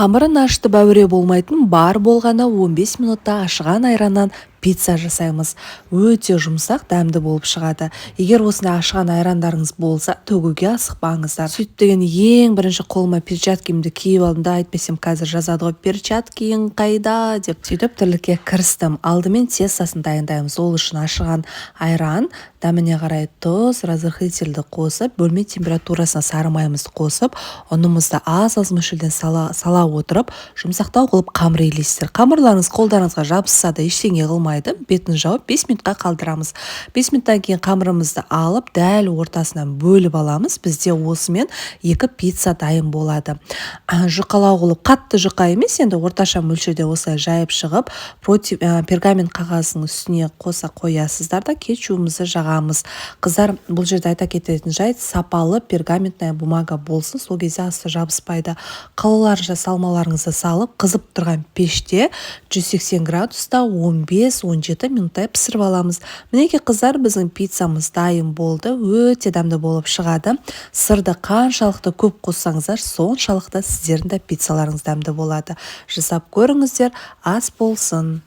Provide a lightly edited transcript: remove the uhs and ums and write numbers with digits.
Қамырын ашытып әуре болмайтын бар болғаны 15 минутта ашыған айраннан пицца жасаймыз. Өте жұмсақ, дәмді болып шығады. Егер осындай ашыған айрандарыңыз болса, төгуге асықпаңыздар. Сөйт деген ең бірінші қолыма перчаткемді киіп алдым да, айтпасам қазір жазады ғой, перчаткең қайда деп. Сөйтіп тірлікке кірістім. Алдымен тестасын дайындаймыз. Ол үшін ашыған айран, дәміне қарай тұз, разрыхлительді қосып, бөлме температурасына сары майымызды қосып, ұнымызды аз мөлшерден сала отырып, жұмсақтау қылып қамыр елестер. Қамырларыңыз қолдарыңызға жабысса да ештеңе қылмайды. Бетін жауып 5 минутқа қалдырамыз. 5 минуттан кейін қамырымызды алып, дәл ортасынан бөліп аламыз. Бізде осымен 2 пицца дайын болады. Жұқалау қылып, қатты жұқа емес, енді орташа мөлшерде осылай жайып шығып, пергамент қағазының үстіне қоса қоясыздар да кетчугімізді жағамыз. Қыздар, бұл жерде айта кететін жайт, сапалы пергаментная бумага болсын, сол кезде асты жабыспайды. Қалаларынша салмаларыңызды салып, қызып тұрған пеште 180 градуста 15-17 минуттай пісіріп аламыз. Мінеки қыздар, біздің пиццамыз дайын болды. Өте дәмді болып шығады. Сырды қаншалықты көп қоссаңыздар, соншалықты сіздердің де пиццаларыңыз дәмді болады. Жасап көріңіздер, ас болсын.